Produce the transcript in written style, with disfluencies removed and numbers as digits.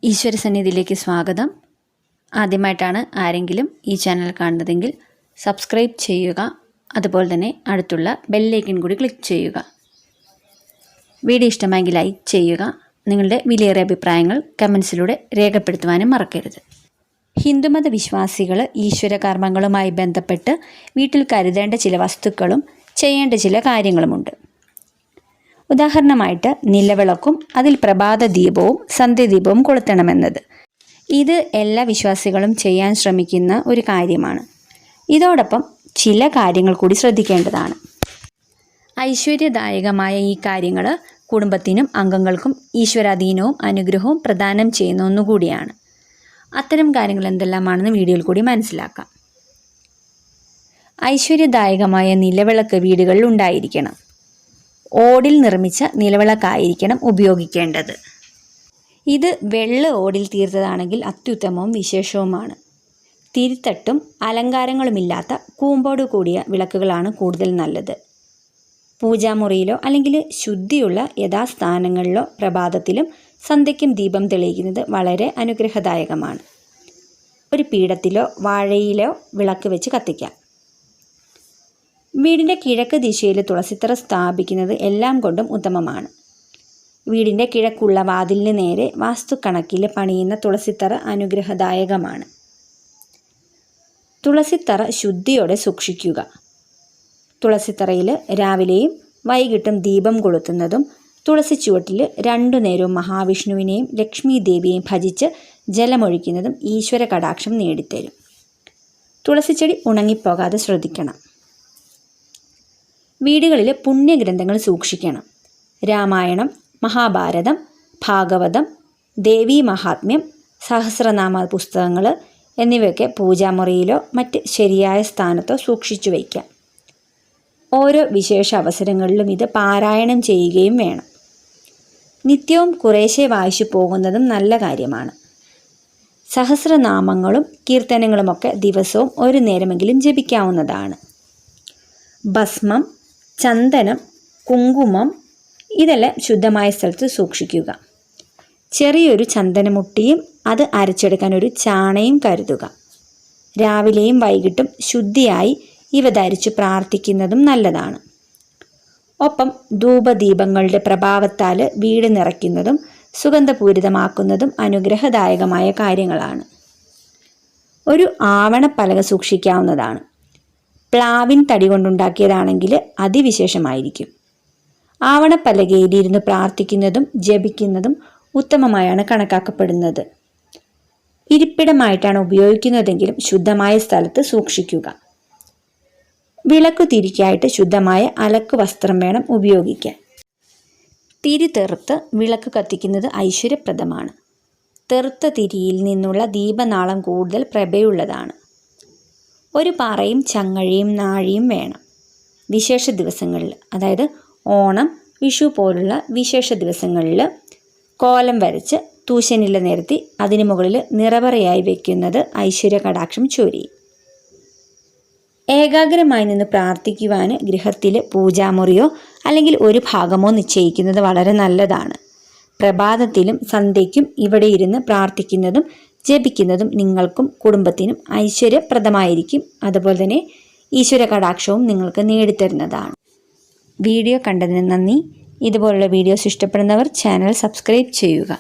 ഈശ്വര സന്നിധിയിലേക്ക് സ്വാഗതം. ആദ്യമായിട്ടാണ് ആരെങ്കിലും ഈ ചാനൽ കാണുന്നതെങ്കിൽ സബ്സ്ക്രൈബ് ചെയ്യുക. അതുപോലെ തന്നെ അടുത്തുള്ള ബെല്ലൈക്കൺ കൂടി ക്ലിക്ക് ചെയ്യുക. വീഡിയോ ഇഷ്ടമായെങ്കിൽ ലൈക്ക് ചെയ്യുക. നിങ്ങളുടെ വിലയേറിയ അഭിപ്രായങ്ങൾ കമൻസിലൂടെ രേഖപ്പെടുത്തുവാനും മറക്കരുത്. ഹിന്ദുമത വിശ്വാസികൾ ഈശ്വര കർമ്മങ്ങളുമായി ബന്ധപ്പെട്ട് വീട്ടിൽ കരുതേണ്ട ചില വസ്തുക്കളും ചെയ്യേണ്ട ചില കാര്യങ്ങളുമുണ്ട്. ഉദാഹരണമായിട്ട് നിലവിളക്കും അതിൽ പ്രഭാത ദീപവും സന്ധ്യദീപവും കൊളുത്തണമെന്നത്. ഇത് എല്ലാ വിശ്വാസികളും ചെയ്യാൻ ശ്രമിക്കുന്ന ഒരു കാര്യമാണ്. ഇതോടൊപ്പം ചില കാര്യങ്ങൾ കൂടി ശ്രദ്ധിക്കേണ്ടതാണ്. ഐശ്വര്യദായകമായ ഈ കാര്യങ്ങൾ കുടുംബത്തിനും അംഗങ്ങൾക്കും ഈശ്വരാധീനവും അനുഗ്രഹവും പ്രദാനം ചെയ്യുന്ന ഒന്നുകൂടിയാണ്. അത്തരം കാര്യങ്ങൾ എന്തെല്ലാമാണെന്ന് വീഡിയോയിൽ കൂടി മനസ്സിലാക്കാം. ഐശ്വര്യദായകമായ നിലവിളക്ക് വീടുകളിൽ ഉണ്ടായിരിക്കണം. ഓടിൽ നിർമ്മിച്ച നിലവിളക്കായിരിക്കണം ഉപയോഗിക്കേണ്ടത്. ഇത് വെള്ള ഓടിൽ തീർത്തതാണെങ്കിൽ അത്യുത്തമവും വിശേഷവുമാണ്. തിരിത്തട്ടും അലങ്കാരങ്ങളുമില്ലാത്ത കൂമ്പോട് കൂടിയ വിളക്കുകളാണ് കൂടുതൽ നല്ലത്. പൂജാമുറിയിലോ അല്ലെങ്കിൽ ശുദ്ധിയുള്ള യഥാസ്ഥാനങ്ങളിലോ പ്രഭാതത്തിലും സന്ധ്യയ്ക്കും ദീപം തെളിയിക്കുന്നത് വളരെ അനുഗ്രഹദായകമാണ്. ഒരു പീഠത്തിലോ വാഴയിലോ വിളക്ക് വെച്ച് കത്തിക്കാം. വീടിൻ്റെ കിഴക്ക് ദിശയിൽ തുളസിത്തറ സ്ഥാപിക്കുന്നത് എല്ലാം കൊണ്ടും ഉത്തമമാണ്. വീടിൻ്റെ കിഴക്കുള്ള വാതിലിന് നേരെ വാസ്തുക്കണക്കിൽ പണിയുന്ന തുളസിത്തറ അനുഗ്രഹദായകമാണ്. തുളസിത്തറ ശുദ്ധിയോടെ സൂക്ഷിക്കുക. തുളസിത്തറയിൽ രാവിലെയും വൈകിട്ടും ദീപം കൊളുത്തുന്നതും തുളസിച്ചുവട്ടിൽ 2 നേരവും മഹാവിഷ്ണുവിനെയും ലക്ഷ്മി ദേവിയെയും ഭജിച്ച് ജലമൊഴിക്കുന്നതും ഈശ്വര കടാക്ഷം നേടിത്തരും. തുളസിച്ചെടി ഉണങ്ങിപ്പോകാതെ ശ്രദ്ധിക്കണം. വീടുകളിൽ പുണ്യഗ്രന്ഥങ്ങൾ സൂക്ഷിക്കണം. രാമായണം, മഹാഭാരതം, ഭാഗവതം, ദേവീ മഹാത്മ്യം, സഹസ്രനാമ പുസ്തകങ്ങൾ എന്നിവയൊക്കെ പൂജാമുറിയിലോ മറ്റ് ശരിയായ സ്ഥാനത്തോ സൂക്ഷിച്ചു വയ്ക്കാം. ഓരോ വിശേഷ അവസരങ്ങളിലും ഇത് പാരായണം ചെയ്യുകയും വേണം. നിത്യവും കുറേശ്ശെ വായിച്ചു പോകുന്നതും നല്ല കാര്യമാണ്. സഹസ്രനാമങ്ങളും കീർത്തനങ്ങളുമൊക്കെ ദിവസവും 1 നേരമെങ്കിലും ജപിക്കാവുന്നതാണ്. ഭസ്മം, ചന്ദനം, കുങ്കുമം ഇതെല്ലാം ശുദ്ധമായ സ്ഥലത്ത് സൂക്ഷിക്കുക. ചെറിയൊരു ചന്ദനമുട്ടിയും അത് അരച്ചെടുക്കാൻ ഒരു ചാണയും കരുതുക. രാവിലെയും വൈകിട്ടും ശുദ്ധിയായി ഇവ ധരിച്ച് പ്രാർത്ഥിക്കുന്നതും നല്ലതാണ്. ഒപ്പം ധൂപദീപങ്ങളുടെ പ്രഭാവത്താൽ വീട് നിറയ്ക്കുന്നതും സുഗന്ധപൂരിതമാക്കുന്നതും അനുഗ്രഹദായകമായ കാര്യങ്ങളാണ്. ഒരു ആവണപ്പലക സൂക്ഷിക്കാവുന്നതാണ്. പ്ലാവിൻ തടി കൊണ്ടുണ്ടാക്കിയതാണെങ്കിൽ അതിവിശേഷമായിരിക്കും. ആവണപ്പലകയിൽ ഇരുന്ന് പ്രാർത്ഥിക്കുന്നതും ജപിക്കുന്നതും ഉത്തമമായാണ് കണക്കാക്കപ്പെടുന്നത്. ഇരിപ്പിടമായിട്ടാണ് ഉപയോഗിക്കുന്നതെങ്കിലും ശുദ്ധമായ സ്ഥലത്ത് സൂക്ഷിക്കുക. വിളക്കു തിരിക്കായിട്ട് ശുദ്ധമായ അലക്ക് വസ്ത്രം വേണം ഉപയോഗിക്കാൻ. തിരി തെറുത്ത് വിളക്ക് കത്തിക്കുന്നത് ഐശ്വര്യപ്രദമാണ്. തെറുത്ത തിരിയിൽ നിന്നുള്ള ദീപനാളം കൂടുതൽ പ്രഭയുള്ളതാണ്. ഒരു പാറയും ചങ്ങഴിയും നാഴിയും വേണം. വിശേഷ ദിവസങ്ങളിൽ, അതായത് ഓണം, വിഷു പോലുള്ള വിശേഷ ദിവസങ്ങളിൽ കോലം വരച്ച് തൂശനില നിരത്തി അതിന് മുകളിൽ നിറപറയായി വയ്ക്കുന്നത് ഐശ്വര്യ കടാക്ഷം ചൊരിയും. ഏകാഗ്രമായി നിന്ന് പ്രാർത്ഥിക്കുവാൻ ഗൃഹത്തിൽ പൂജാമുറിയോ അല്ലെങ്കിൽ ഒരു ഭാഗമോ നിശ്ചയിക്കുന്നത് വളരെ നല്ലതാണ്. പ്രഭാതത്തിലും സന്ധ്യയ്ക്കും ഇവിടെ ഇരുന്ന് പ്രാർത്ഥിക്കുന്നതും ജപിക്കുന്നതും നിങ്ങൾക്കും കുടുംബത്തിനും ഐശ്വര്യപ്രദമായിരിക്കും. അതുപോലെ തന്നെ ഈശ്വര കടാക്ഷവും നിങ്ങൾക്ക് നേടിത്തരുന്നതാണ്. വീഡിയോ കണ്ടതിന് നന്ദി. ഇതുപോലുള്ള വീഡിയോസ് ഇഷ്ടപ്പെടുന്നവർ ചാനൽ സബ്സ്ക്രൈബ് ചെയ്യുക.